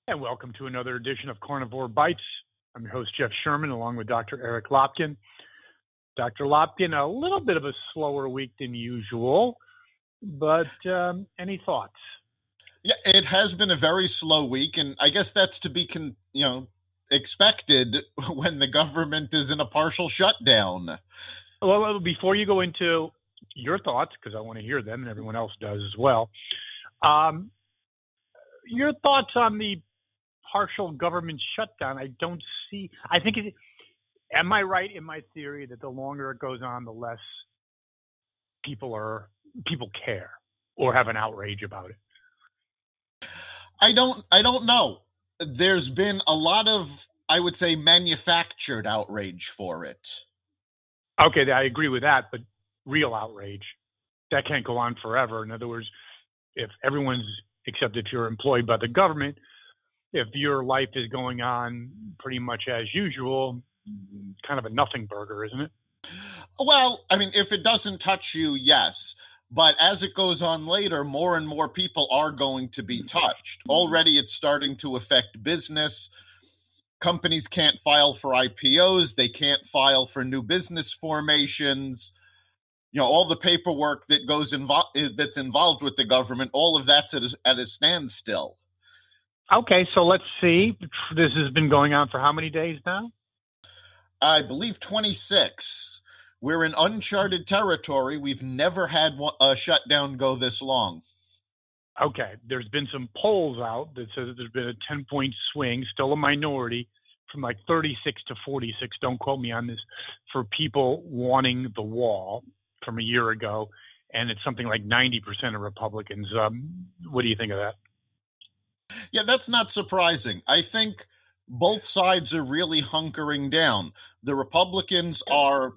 And welcome to another edition of Carnivore Bites. I'm your host, Jeff Sherman, along with Dr. Eric Lopkin. Dr. Lopkin, a little bit of a slower week than usual, but any thoughts? Yeah, it has been a very slow week, and I guess that's to be, expected when the government is in a partial shutdown. Well, before you go into your thoughts, because I want to hear them, and everyone else does as well, your thoughts on the partial government shutdown. Am I right in my theory that the longer it goes on, the less people care or have an outrage about it? I don't know. There's been a lot of, I would say, manufactured outrage for it. Okay, I agree with that, but real outrage, that can't go on forever. In other words, except if you're employed by the government, if your life is going on pretty much as usual, kind of a nothing burger, isn't it? Well, I mean, if it doesn't touch you, yes. But as it goes on later, more and more people are going to be touched. Already it's starting to affect business. Companies can't file for IPOs. They can't file for new business formations. All the paperwork that that's involved with the government, all of that's at a standstill. Okay, so let's see. This has been going on for how many days now? I believe 26. We're in uncharted territory. We've never had a shutdown go this long. Okay, there's been some polls out that says there's been a 10-point swing, still a minority, from like 36 to 46, don't quote me on this, for people wanting the wall from a year ago, and it's something like 90% of Republicans. What do you think of that? Yeah, that's not surprising. I think both sides are really hunkering down. The Republicans are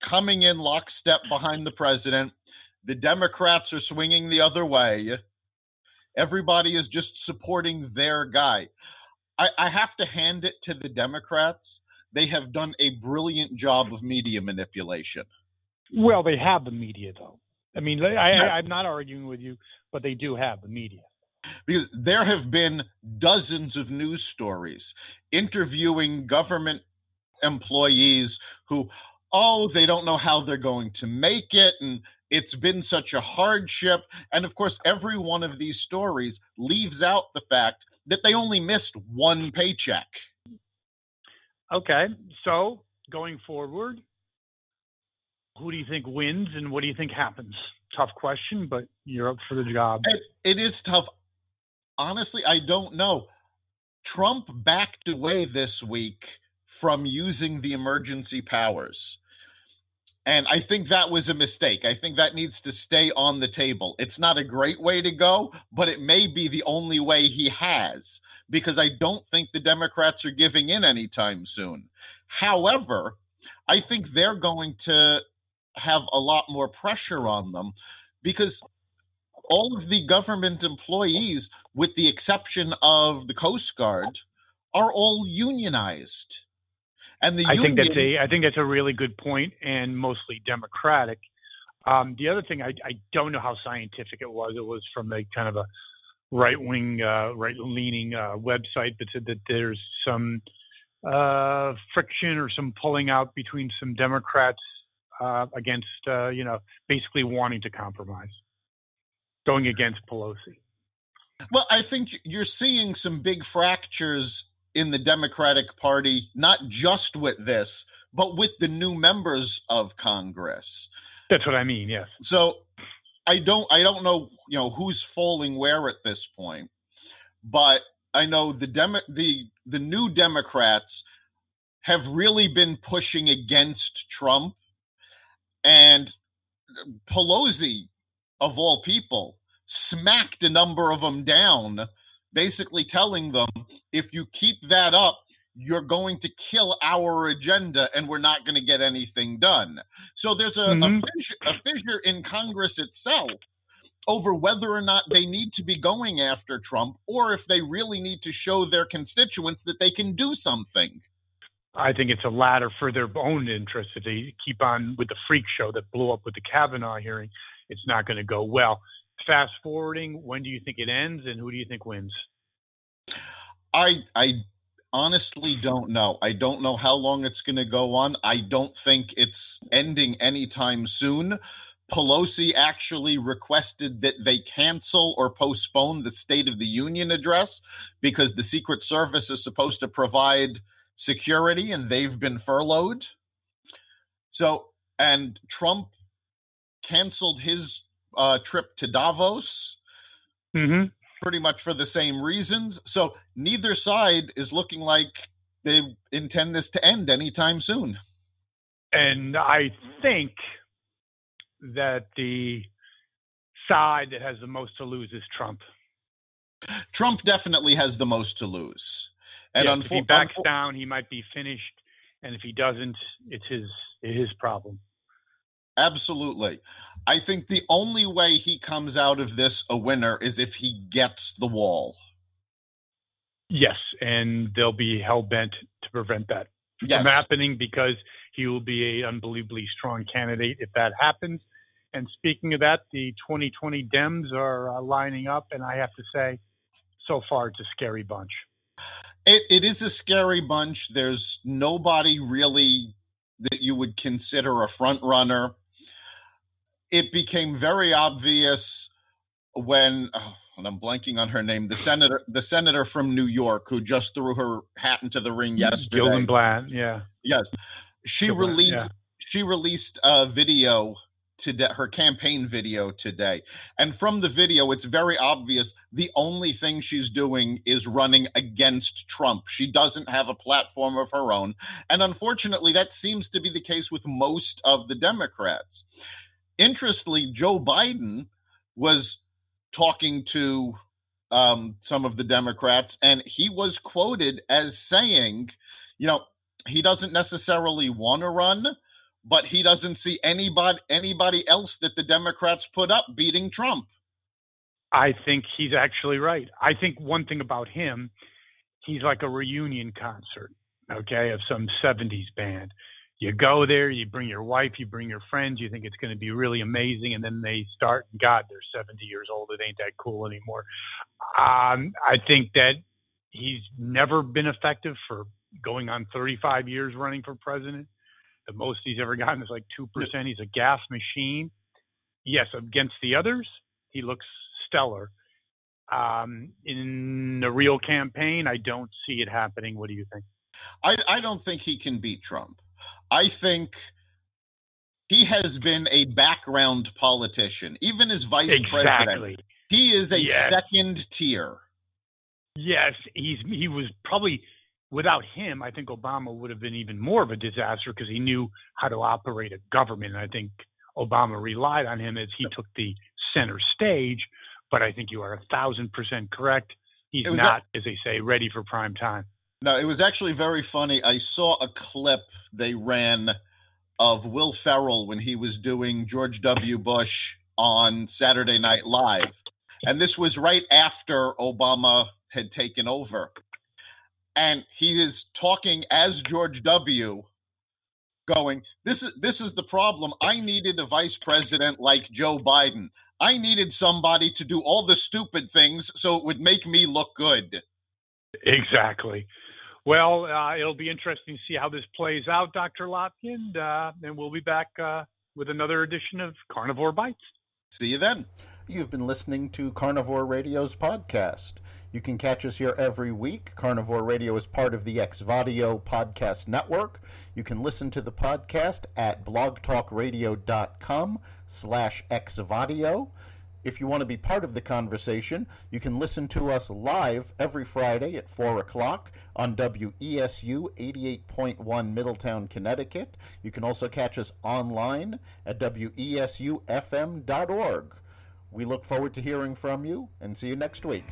coming in lockstep behind the president. The Democrats are swinging the other way. Everybody is just supporting their guy. I have to hand it to the Democrats. They have done a brilliant job of media manipulation. Well, they have the media, though. I mean, I'm not arguing with you, but they do have the media. Because there have been dozens of news stories interviewing government employees who, they don't know how they're going to make it, and it's been such a hardship. And of course, every one of these stories leaves out the fact that they only missed one paycheck. Okay, so going forward, who do you think wins and what do you think happens? Tough question, but you're up for the job. It is tough. Honestly, I don't know. Trump backed away this week from using the emergency powers. And I think that was a mistake. I think that needs to stay on the table. It's not a great way to go, but it may be the only way he has, because I don't think the Democrats are giving in anytime soon. However, I think they're going to have a lot more pressure on them because all of the government employees, with the exception of the Coast Guard, are all unionized. And I think that's a really good point, and mostly Democratic. The other thing, I don't know how scientific it was. It was from a kind of a right-leaning website that said that there's some friction or some pulling out between some Democrats against, basically wanting to compromise, going against Pelosi. Well, I think you're seeing some big fractures in the Democratic Party, not just with this, but with the new members of Congress. That's what I mean, yes. So I don't know, who's falling where at this point, but I know the new Democrats have really been pushing against Trump, and Pelosi, of all people, smacked a number of them down, basically telling them, if you keep that up, you're going to kill our agenda and we're not going to get anything done. So there's a fissure in Congress itself over whether or not they need to be going after Trump or if they really need to show their constituents that they can do something. I think it's a ladder for their own interests. If they keep on with the freak show that blew up with the Kavanaugh hearing, it's not going to go well. Fast forwarding, when do you think it ends and who do you think wins? I honestly don't know. I don't know how long it's going to go on. I don't think it's ending anytime soon. Pelosi actually requested that they cancel or postpone the State of the Union address because the Secret Service is supposed to provide security and they've been furloughed. So, and Trump canceled his trip to Davos. Mm-hmm. Pretty much for the same reasons. So neither side is looking like they intend this to end anytime soon. And I think that the side that has the most to lose is Trump. Trump definitely has the most to lose. And if he backs down, he might be finished. And if he doesn't, it's his problem. Absolutely. I think the only way he comes out of this a winner is if he gets the wall. Yes, and they'll be hell-bent to prevent that from happening because he will be an unbelievably strong candidate if that happens. And speaking of that, the 2020 Dems are lining up, and I have to say, so far it's a scary bunch. It is a scary bunch. There's nobody really that you would consider a front runner. It became very obvious when, and I'm blanking on her name, the senator from New York who just threw her hat into the ring yesterday. Gillian Bland, yeah. Yes. She released a video today, her campaign video today. And from the video, it's very obvious the only thing she's doing is running against Trump. She doesn't have a platform of her own. And unfortunately, that seems to be the case with most of the Democrats. Interestingly, Joe Biden was talking to some of the Democrats, and he was quoted as saying, he doesn't necessarily want to run, but he doesn't see anybody else that the Democrats put up beating Trump. I think he's actually right. I think one thing about him, he's like a reunion concert, of some 70s band. You go there, you bring your wife, you bring your friends, you think it's going to be really amazing, and then they start, God, they're 70 years old, it ain't that cool anymore. I think that he's never been effective for going on 35 years running for president. The most he's ever gotten is like 2%. He's a gas machine. Yes, against the others, he looks stellar. In the real campaign, I don't see it happening. What do you think? I don't think he can beat Trump. I think he has been a background politician, even as vice president. He is a second tier. Yes, he was probably, without him, I think Obama would have been even more of a disaster because he knew how to operate a government. And I think Obama relied on him as he took the center stage. But I think you are 1,000% correct. He's not, as they say, ready for prime time. No, it was actually very funny. I saw a clip they ran of Will Ferrell when he was doing George W. Bush on Saturday Night Live. And this was right after Obama had taken over. And he is talking as George W., going, this is the problem. I needed a vice president like Joe Biden. I needed somebody to do all the stupid things so it would make me look good. Exactly. Well, it'll be interesting to see how this plays out, Dr. Lopkin, and we'll be back with another edition of Carnivore Bites. See you then. You've been listening to Carnivore Radio's podcast. You can catch us here every week. Carnivore Radio is part of the Xvadio podcast network. You can listen to the podcast at blogtalkradio.com/Xvadio. If you want to be part of the conversation, you can listen to us live every Friday at 4 o'clock on WESU 88.1 Middletown, Connecticut. You can also catch us online at WESUFM.org. We look forward to hearing from you and see you next week.